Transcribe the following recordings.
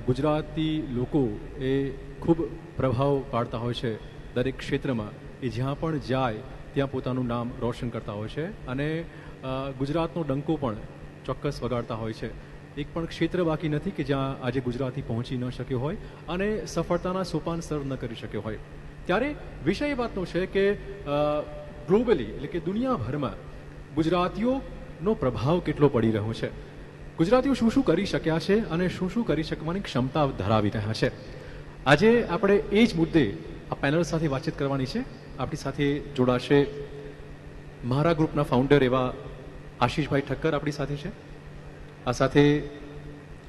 ગુજરાતી લોકો એ ખૂબ પ્રભાવ પાડતા હોય છે દરેક ક્ષેત્રમાં. એ જ્યાં પણ જાય ત્યાં પોતાનું નામ રોશન કરતા હોય છે અને ગુજરાતનો ડંકો પણ ચોક્કસ વગાડતા હોય છે. એક પણ ક્ષેત્ર બાકી નથી કે જ્યાં આજે ગુજરાતી પહોંચી ન શક્યો હોય અને સફળતાના સોપાન સર ન કરી શક્યો હોય. ત્યારે વિષય એ વાતનો છે કે ગ્લોબલી એટલે કે દુનિયાભરમાં ગુજરાતીઓનો પ્રભાવ કેટલો પડી રહ્યો છે, ગુજરાતીઓ શું શું કરી શક્યા છે અને શું શું કરી શકવાની ક્ષમતા ધરાવી રહ્યા છે. આજે આપણે એ જ મુદ્દે આ પેનલ સાથે વાતચીત કરવાની છે. આપણી સાથે જોડાશે મારા ગ્રુપના ફાઉન્ડર એવા આશીષભાઈ ઠક્કર આપણી સાથે છે. આ સાથે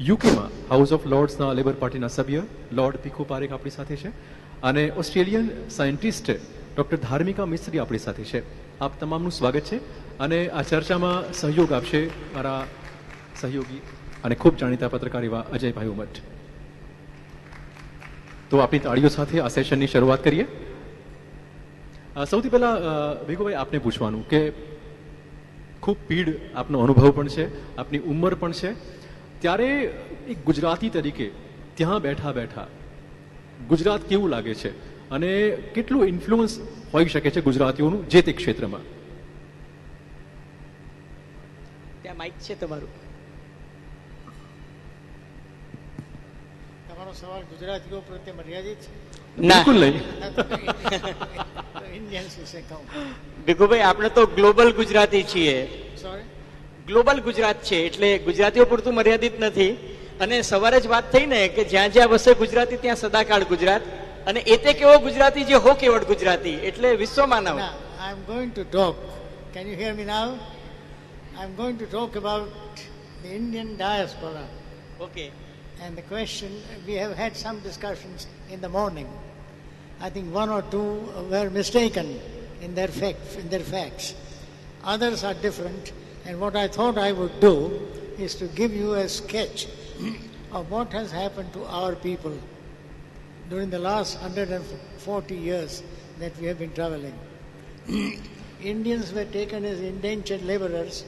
યુકેમાં હાઉસ ઓફ લોર્ડ્સના લેબર પાર્ટીના સભ્ય લોર્ડ ભીખુ પારેખ આપણી સાથે છે અને ઓસ્ટ્રેલિયન સાયન્ટિસ્ટ ડૉક્ટર ધાર્મિકા મિસ્ત્રી આપણી સાથે છે. આપ તમામનું સ્વાગત છે અને આ ચર્ચામાં સહયોગ આપશે મારા સહયોગી અને ખૂબ જાણીતા પત્રકાર એવા અજયભાઈ ઉમટ. તો આપણી તાળીઓ સાથે આ સેશનની શરૂઆત કરીએ. સૌથી પહેલાં ભીખુભાઈ આપને પૂછવાનું કે ખૂબ પીડ આપનો અનુભવ પણ છે, આપની ઉંમર પણ છે, ત્યારે એક ગુજરાતી તરીકે ત્યાં બેઠા બેઠા ગુજરાત કેવું લાગે છે અને કેટલું ઇન્ફ્લુઅન્સ હોઈ શકે છે ગુજરાતીઓનું જે તે ક્ષેત્રમાં? ત્યાં માઇક છે તમારું. તમારો સવાલ ગુજરાતીઓ પ્રત્યે મર્યાદિત છે? બિલકુલ નહીં. ઇન્ડિયન્સ વિશે કહું. ભીખુભાઈ, આપણે તો ગ્લોબલ ગુજરાતી છીએ. સોરી, ગ્લોબલ ગુજરાત છે એટલે ગુજરાતીઓ પૂરતું મર્યાદિત નથી. અને સવારે જ વાત થઈ ને કે જ્યાં જ્યાં વસે ગુજરાતી ત્યાં સદાકાળ ગુજરાત, અને એ તે કેવો ગુજરાતી જે હો કેવળ ગુજરાતી એટલે વિશ્વ માનવ. now I am going to talk. Can you hear me now? I am going to talk about the Indian diaspora. Okay. And the question, we have had some discussions in the morning. I think one or two were mistaken in their facts. Others are different. And what I thought I would do is to give you a sketch of what has happened to our people during the last 140 years that we have been traveling. Indians were taken as indentured laborers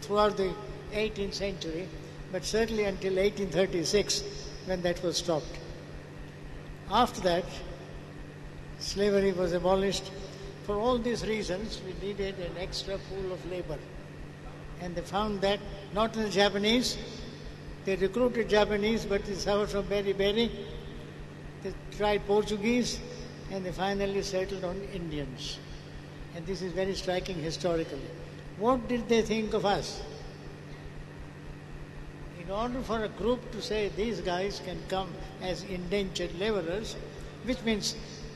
throughout the 18th century, but certainly until 1836 when that was stopped. After that, slavery was abolished. For all these reasons, we needed an extra pool of labor. And they found that not in the Japanese. They recruited Japanese, but they suffered from beriberi. They tried Portuguese, and they finally settled on Indians. And this is very striking historically. What did they think of us? In order for a group to say these guys can come as indentured laborers, which means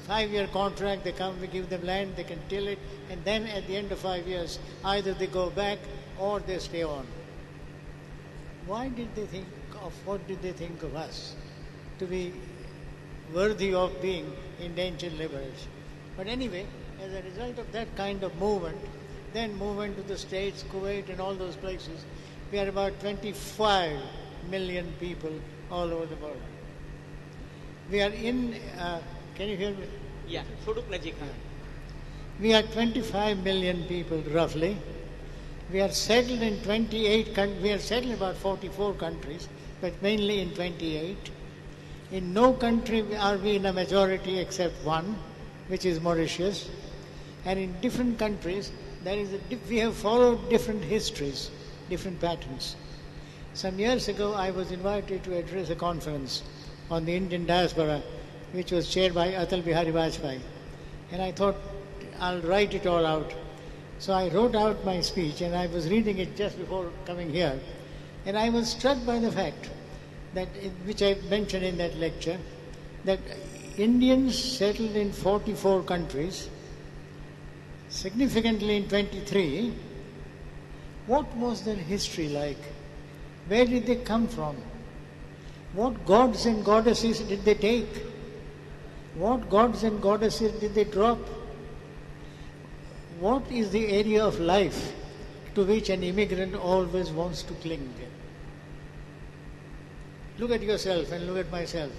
5-year contract, they come, we give them land, they can till it, and then at the end of 5 years, either they go back or they stay on. What did they think of us to be worthy of being indentured laborers? But anyway, as a result of that kind of movement, then movement to the States, Kuwait and all those places, we are about 25 million people all over the world. We are in, can you hear me? Yeah, થોડુંક નજીક. We are 25 million people roughly. We are settled in 28 countries. We are settled in about 44 countries, but mainly in 28. In no country are we in a majority except one, which is Mauritius. And in different countries, we have followed different histories, different patterns. Some years ago, I was invited to address a conference on the Indian diaspora, which was chaired by Atal Bihari Vajpayee. And I thought, I'll write it all out. So I wrote out my speech, and I was reading it just before coming here. And I was struck by the fact that, which I mentioned in that lecture, that Indians settled in 44 countries, significantly in 23. What was their history like? Where did they come from? What gods and goddesses did they take? What gods and goddesses did they drop? What is the area of life to which an immigrant always wants to cling? Look at yourself and look at myself.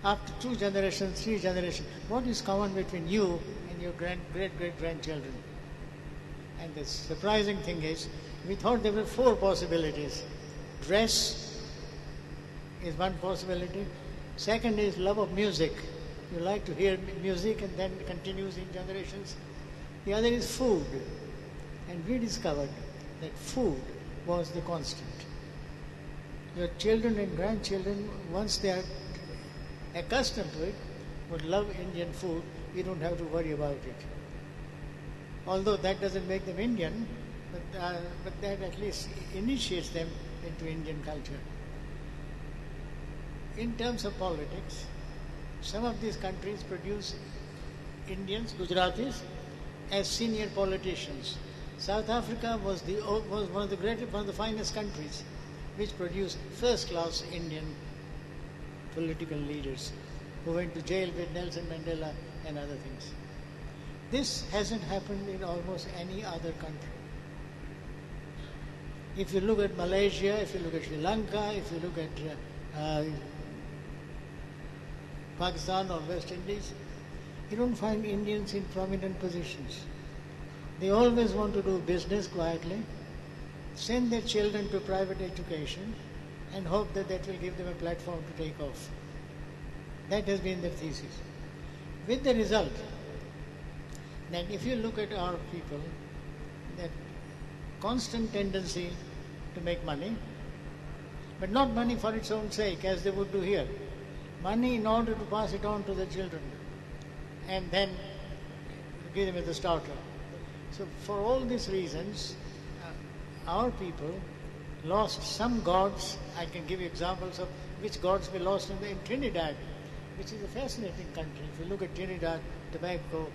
After 2 generations, 3 generations, what is common between you and your great-great-grandchildren? And the surprising thing is, we thought there were 4 possibilities: dress, is one possibility. Second is love of music. You like to hear music and then it continues in generations. The other is food. And we discovered that food was the constant. Your children and grandchildren, once they are accustomed to it, would love Indian food. You don't have to worry about it. Although that doesn't make them Indian, but that at least initiates them into Indian culture. In terms of politics, some of these countries produce Indians, Gujaratis, as senior politicians. South Africa was one of the finest countries which produced first-class Indian political leaders who went to jail with Nelson Mandela and other things. This hasn't happened in almost any other country. If you look at Malaysia, if you look at Sri Lanka, if you look at Pakistan or West Indies, you don't find Indians in prominent positions. They always want to do business quietly, send their children to private education, and hope that that will give them a platform to take off. That has been their thesis. With the result that if you look at our people, that constant tendency to make money, but not money for its own sake, as they would do here. Money in order to pass it on to the children and then give them as a starter. So for all these reasons, our people lost some gods. I can give you examples of which gods we lost in Trinidad, which is a fascinating country. If you look at Trinidad, Tobago,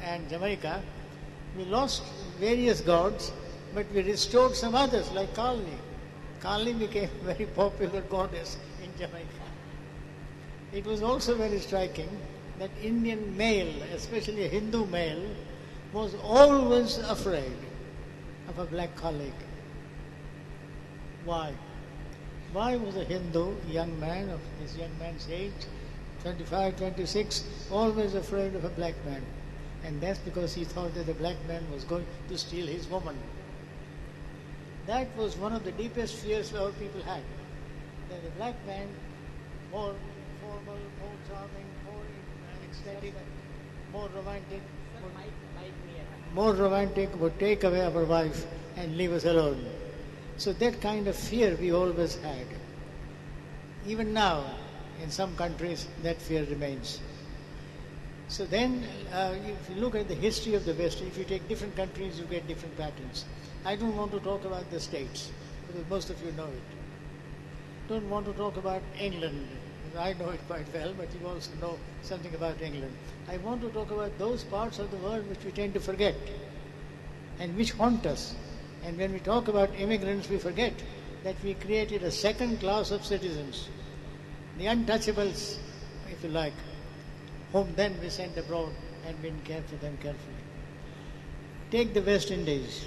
and Jamaica, we lost various gods, but we restored some others, like Kali. Kali became a very popular goddess in Jamaica. It was also very striking that Indian male, especially a Hindu male, was always afraid of a black colleague. Why? Why was a Hindu young man of this young man's age, 25, 26, always afraid of a black man? And that's because he thought that the black man was going to steal his woman. That was one of the deepest fears our people had. That the black man, more formal, more charming, more ecstatic, more romantic, would take away our wife and leave us alone. So that kind of fear we always had. Even now, in some countries, that fear remains. So then, if you look at the history of the West, if you take different countries, you get different patterns. I don't want to talk about the States, because most of you know it. Don't want to talk about England. I know it quite well, but you also know something about England. I want to talk about those parts of the world which we tend to forget and which haunt us. And when we talk about immigrants, we forget that we created a second class of citizens, the untouchables, if you like, whom then we sent abroad and we care for them carefully. Take the West Indies.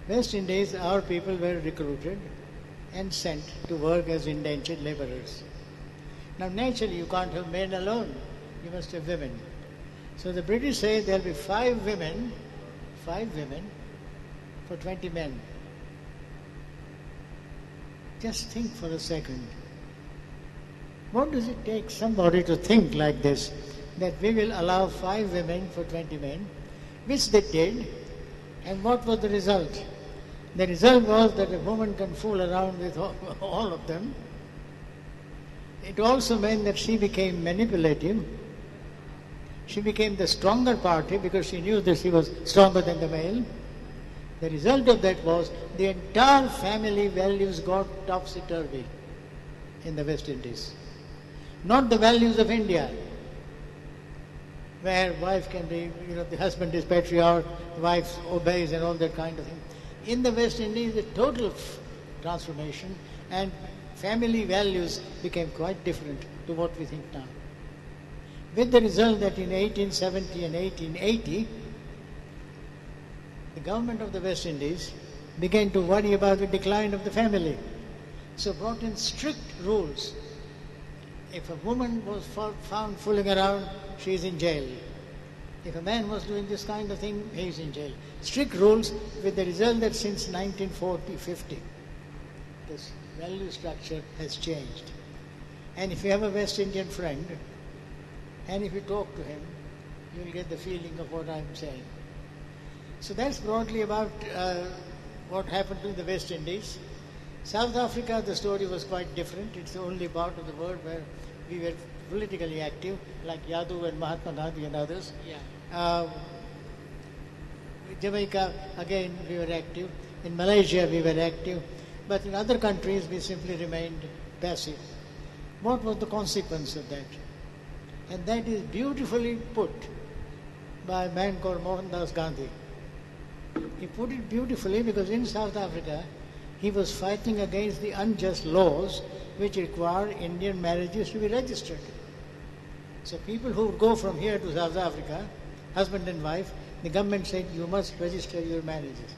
West Indies, our people were recruited and sent to work as indentured laborers. Now naturally you can't have men alone, you must have women. So the British say there will be 5 women for 20 men. Just think for a second. What does it take somebody to think like this, that we will allow 5 women for 20 men, which they did, and what was the result? The result was that a woman can fool around with all of them. It also meant that she became manipulative. She became the stronger party because she knew that she was stronger than the male. The result of that was the entire family values got topsy-turvy in the West Indies. Not the values of India, where wife can be, the husband is patriarch, the wife obeys and all that kind of thing. In the West Indies, a total transformation, and family values became quite different to what we think now. With the result that in 1870 and 1880, the government of the West Indies began to worry about the decline of the family. So brought in strict rules. If a woman was found fooling around, she is in jail. If a man was doing this kind of thing, he is in jail. Strict rules, with the result that since 1940-50, this value structure has changed. And if you have a West Indian friend, and if you talk to him, you'll get the feeling of what I'm saying. So that's broadly about what happened in the West Indies. South Africa, the story was quite different. It's the only part of the world where we were politically active, like Yadu and Mahatma Gandhi and others. Jamaica, again, we were active. In Malaysia, we were active. But in other countries, we simply remained passive. What was the consequence of that? And that is beautifully put by a man called Mohandas Gandhi. He put it beautifully because in South Africa, he was fighting against the unjust laws which require Indian marriages to be registered. So people who would go from here to South Africa, husband and wife, the government said, you must register your marriages.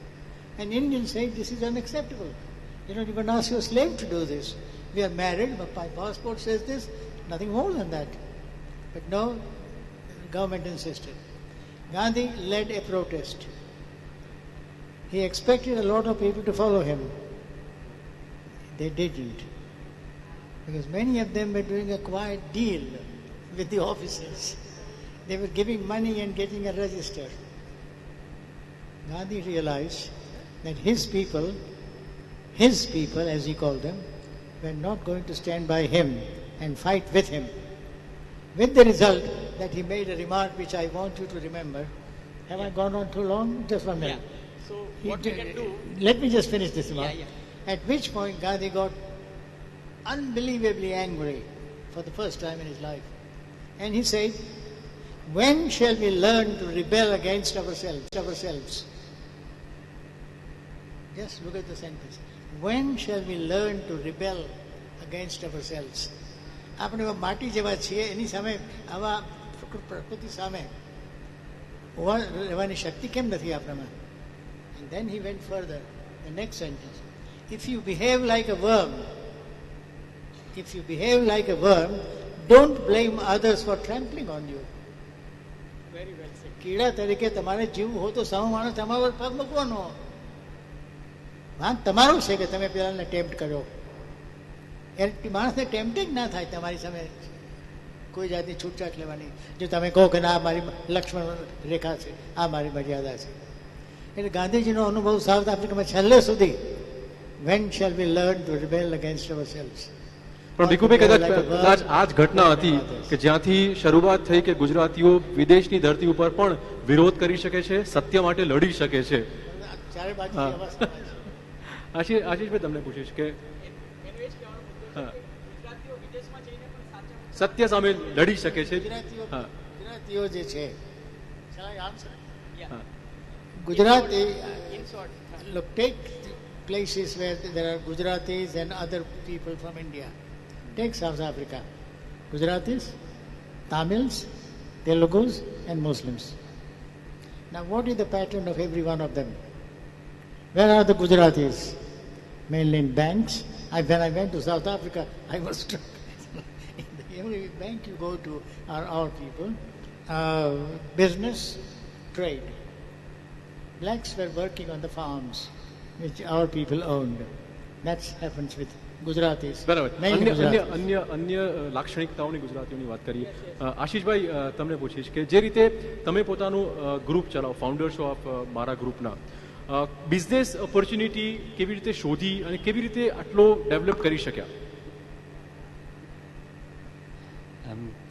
And Indians said, this is unacceptable. You don't even ask your slave to do this. We are married, but my passport says this, nothing more than that. But no, the government insisted. Gandhi led a protest. He expected a lot of people to follow him. They didn't. Because many of them were doing a quiet deal with the officers. They were giving money and getting a register. Gandhi realized that his people, as he called them, were not going to stand by him and fight with him. With the result that he made a remark which I want you to remember. Have I gone on too long? Just 1 minute. So what we can do... Let me just finish this remark. At which point Gandhi got unbelievably angry for the first time in his life. And he said, when shall we learn to rebel against ourselves? Just look at the sentence. When shall we learn to rebel against ourselves? આપણે માટી જેવા છીએ, એની સામે આવા પ્રકૃતિ સામે ઉભા રહેવાની શક્તિ કેમ નથી આપણામાં? And then he went further. The next sentence. If you behave like a worm, don't blame others for trampling on you. Very well said. કીડા તરીકે તમારે જીવવું હોય તો સામો માણસ તમારા પર પગ મૂકવાનો. વાંક તમારો છે કે તમે પેલાને ટેમ્પ્ટ કર્યો. માણસને ટેમ્પ્ટિંગ ના થાય તમારી સામે કોઈ જાતની છૂટછાટ લેવાની. જો તમે કહો કે ના મારી લક્ષ્મણ રેખા છે, આ મારી મર્યાદા છે. એટલે ગાંધીજીનો અનુભવ સાઉથ આફ્રિકામાં છેલ્લે સુધી when shall we learn to rebel against ourselves? પણ ભીખુભાઈ કદાચ આ જ ઘટના હતી કે જ્યાંથી શરૂઆત થઈ કે ગુજરાતીઓ વિદેશની ધરતી ઉપર પણ વિરોધ કરી શકે છે, સત્ય માટે લડી શકે છે. ચારે બાજુ આશીષભાઈ તમને પૂછીશ કે સત્ય સામે લડી શકે છે. ગુજરાતીઓ જે છે, Gujarati, look, take places where there are Gujaratis and other people from India. Take South Africa. Gujaratis, Tamils, Telugus and Muslims. Now what is the pattern of every one of them? Where are the Gujaratis? Mainly in banks. When I went to South Africa, I was struck. Every bank you go to are our people. Business, trade. Blacks were working on the farms which our people owned. That happens with Gujaratis. બરાબર. અન્ય લાક્ષણિકતાઓની ગુજરાતીઓની વાત કરીએ. આશીષભાઈ તમને પૂછીશ કે જે રીતે તમે પોતાનું ગ્રુપ ચલાવો, ફાઉન્ડર છો ઓફ મારા ગ્રુપના, બિઝનેસ ઓપોર્ચ્યુનિટી કેવી રીતે શોધી અને કેવી રીતે આટલો ડેવલપ કરી શક્યા?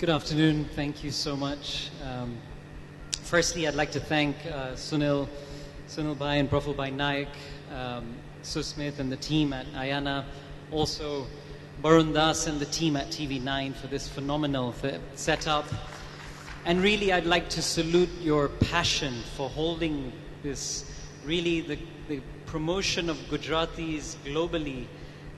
Good afternoon. Thank you so much. Firstly, I'd like to thank Sunil Bhai and Profil Bhai Naik, Susmit and the team at Ayana, also Barun Das and the team at TV9 for this phenomenal setup. And really, I'd like to salute your passion for holding this, really the promotion of Gujaratis globally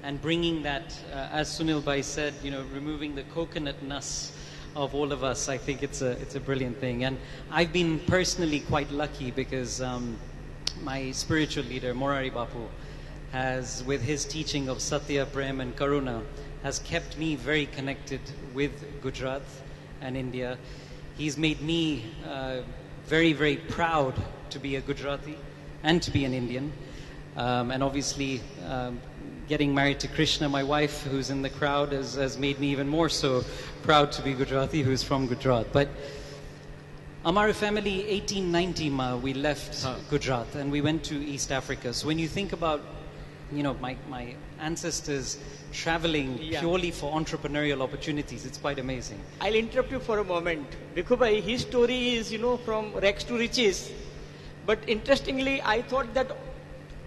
and bringing that, as Sunil Bhai said, removing the coconut nuts of all of us. I think it's a brilliant thing. And I've been personally quite lucky because my spiritual leader, Morari Bapu, has, with his teaching of Satya, Prem and Karuna, has kept me very connected with Gujarat and India. He's made me very, very proud to be a Gujarati and to be an Indian. And obviously, getting married to Krishna, my wife, who's in the crowd, has made me even more so proud to be Gujarati, who's from Gujarat. But our family, 1890 we left Gujarat and we went to East Africa. So when you think about, my ancestors traveling purely for entrepreneurial opportunities, it's quite amazing. I'll interrupt you for a moment. Bhikkhu, his story is, from rags to riches. But interestingly, I thought that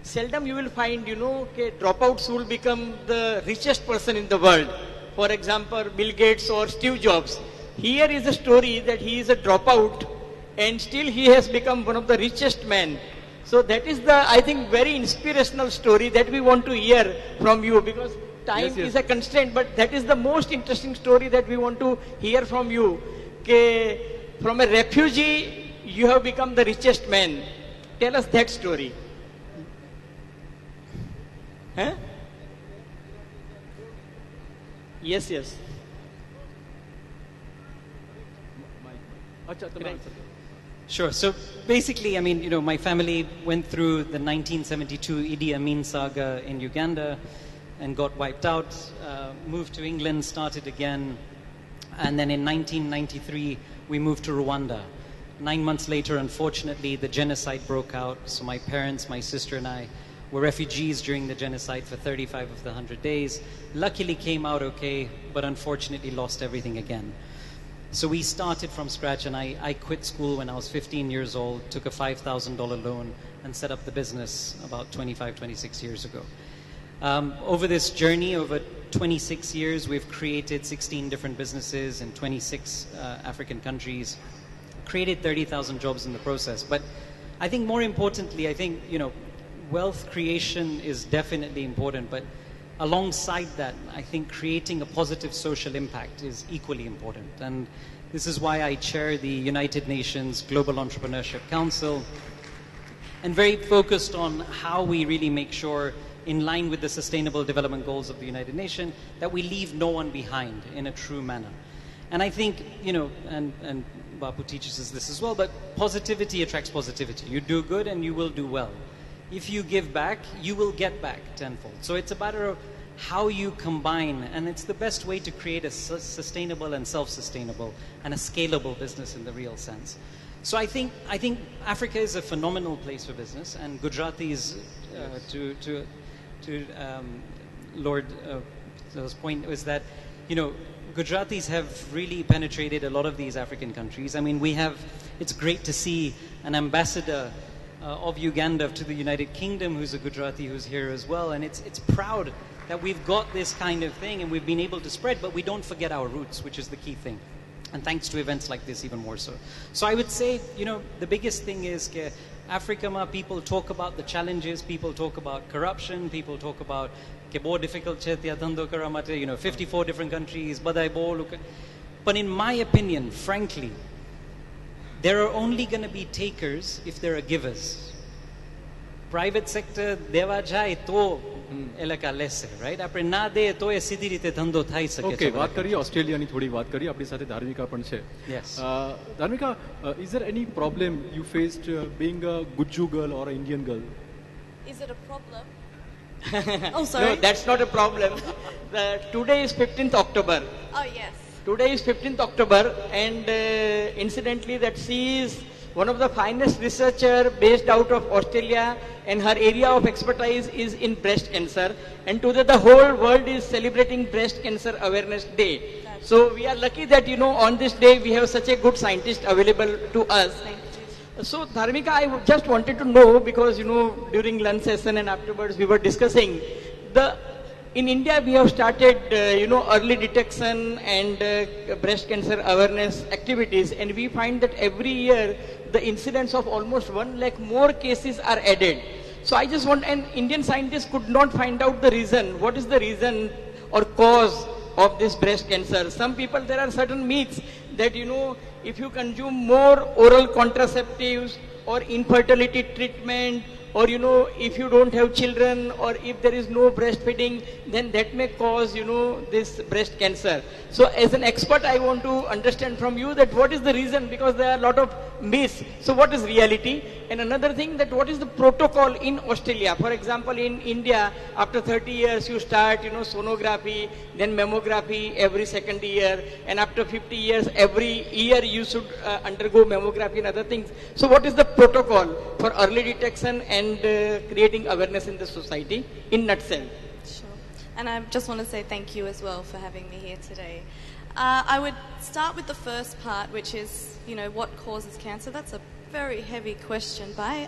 seldom you will find, dropouts will become the richest person in the world. For example, Bill Gates or Steve Jobs. Here is a story that he is a dropout and still he has become one of the richest men. So that is the, I think, very inspirational story that we want to hear from you, because time is a constraint, but that is the most interesting story that we want to hear from you. From a refugee, you have become the richest man. Tell us that story. Huh? Yes. Sure. So basically, my family went through the 1972 Idi Amin saga in Uganda and got wiped out, moved to England, started again, and then in 1993 we moved to Rwanda. 9 months later, unfortunately, the genocide broke out. So my parents, my sister and I were refugees during the genocide for 35 of the 100 days. Luckily came out okay, but unfortunately lost everything again. So we started from scratch, and I quit school when I was 15 years old, took a $5,000 loan and set up the business about 26 years ago. Over this journey, over 26 years, we've created 16 different businesses in 26 African countries, created 30,000 jobs in the process. But I think more importantly, wealth creation is definitely important, but alongside that, I think creating a positive social impact is equally important. And this is why I chair the United Nations Global Entrepreneurship Council, and very focused on how we really make sure, in line with the Sustainable Development Goals of the United Nations, that we leave no one behind in a true manner. And I think, and Bapu teaches us this as well, but positivity attracts positivity. You do good and you will do well. If you give back, you will get back tenfold. So it's a matter of how you combine, and it's the best way to create a sustainable and self-sustainable and a scalable business in the real sense. So I think Africa is a phenomenal place for business, and Gujaratis, to Lord Zo's point, is that, Gujaratis have really penetrated a lot of these African countries. It's great to see an ambassador of Uganda to the United Kingdom who's a Gujarati, who's here as well, and it's proud that we've got this kind of thing and we've been able to spread, but we don't forget our roots, which is the key thing. And thanks to events like this, even more so. So I would say, the biggest thing is Africa, people talk about the challenges, people talk about corruption, people talk about more difficult 54 different countries, but in my opinion, frankly, there are only going to be takers if there are givers. Private sector deva jai to elaka lese, right? આપણે ના દે તો એ સીધી રીતે ધંધો થઈ શકે. Okay, વાત કરીએ ઓસ્ટ્રેલિયાની થોડી વાત કરીએ. આપણી સાથે ધાર્મિકા પણ છે. Yes. ધાર્મિકા, is there any problem you faced being a Guju girl or an Indian girl? Is it a problem? Oh, sorry. No, that's not a problem. Today is 15th October. Oh, yes. Today is 15th October, and incidentally that she is one of the finest researcher based out of Australia, and her area of expertise is in breast cancer, and today the whole world is celebrating Breast Cancer Awareness Day. So we are lucky that, on this day we have such a good scientist available to us. So Dharmika, I just wanted to know, because during lunch session and afterwards we were discussing in India we have started early detection and breast cancer awareness activities, and we find that every year the incidence of almost 1 lakh more cases are added. So I just want, an Indian scientist could not find out the reason. What is the reason or cause of this breast cancer? Some people, there are certain myths that if you consume more oral contraceptives or infertility treatment or if you don't have children, or if there is no breastfeeding, then that may cause this breast cancer. So as an expert, I want to understand from you that what is the reason, because there are a lot of myths. So what is reality? And another thing, that what is the protocol in Australia? For example, in India, after 30 years you start sonography, then mammography every second year, and after 50 years every year you should undergo mammography and other things. So what is the protocol for early detection and creating awareness in the society in nutshell? Sure. And I just want to say thank you as well for having me here today. I would start with the first part, which is, what causes cancer? That's a very heavy question, Bai.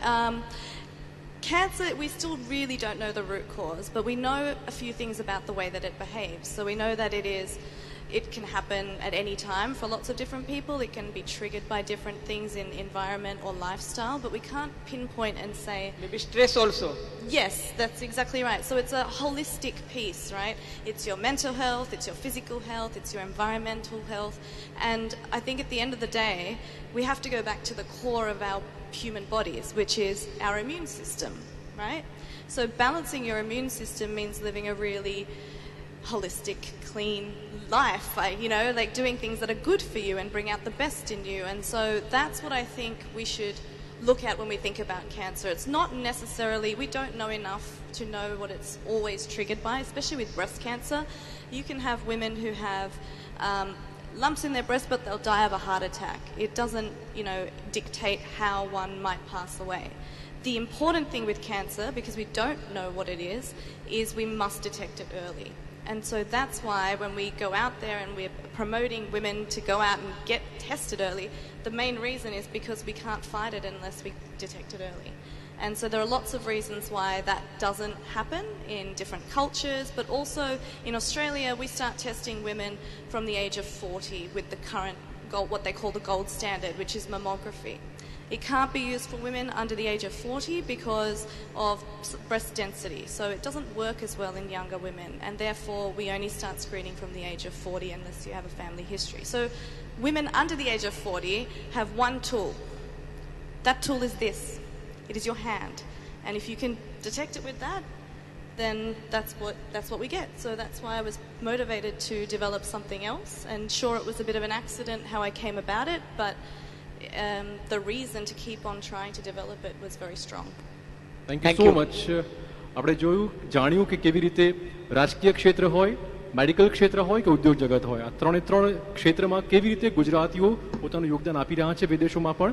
Cancer, we still really don't know the root cause, but we know a few things about the way that it behaves. So we know that it can happen at any time for lots of different people. It can be triggered by different things in environment or lifestyle, but we can't pinpoint and say... Maybe stress also. Yes, that's exactly right. So it's a holistic piece, right? It's your mental health, it's your physical health, it's your environmental health. And I think at the end of the day, we have to go back to the core of our human bodies, which is our immune system, right? So balancing your immune system means living a really holistic, clean life, like doing things that are good for you and bring out the best in you. And so that's what I think we should look at when we think about cancer. It's not necessarily, we don't know enough to know what it's always triggered by, especially with breast cancer. You can have women who have lumps in their breast, but they'll die of a heart attack. It doesn't, dictate how one might pass away. The important thing with cancer, because we don't know what it is we must detect it early. And so that's why when we go out there and we're promoting women to go out and get tested early, the main reason is because we can't fight it unless we detect it early. And so there are lots of reasons why that doesn't happen in different cultures, but also in Australia we start testing women from the age of 40 with the current what they call the gold standard, which is mammography. It can't be used for women under the age of 40 because of breast density. So it doesn't work as well in younger women, and therefore we only start screening from the age of 40 unless you have a family history. So women under the age of 40 have one tool. That tool is this. It is your hand. And if you can detect it with that, then that's what we get. So that's why I was motivated to develop something else. And sure, it was a bit of an accident how I came about it, but the reason to keep on trying to develop it was very strong. Thank you so much. આપણે જાણ્યું કે કેવી રીતે રાજકીય ક્ષેત્ર હોય, medical ક્ષેત્ર હોય કે ઉદ્યોગ જગત હોય, આ ત્રણે ત્રણ ક્ષેત્રમાં કેવી રીતે ગુજરાતીઓ પોતાનું યોગદાન આપી રહ્યા છે વિદેશોમાં પણ.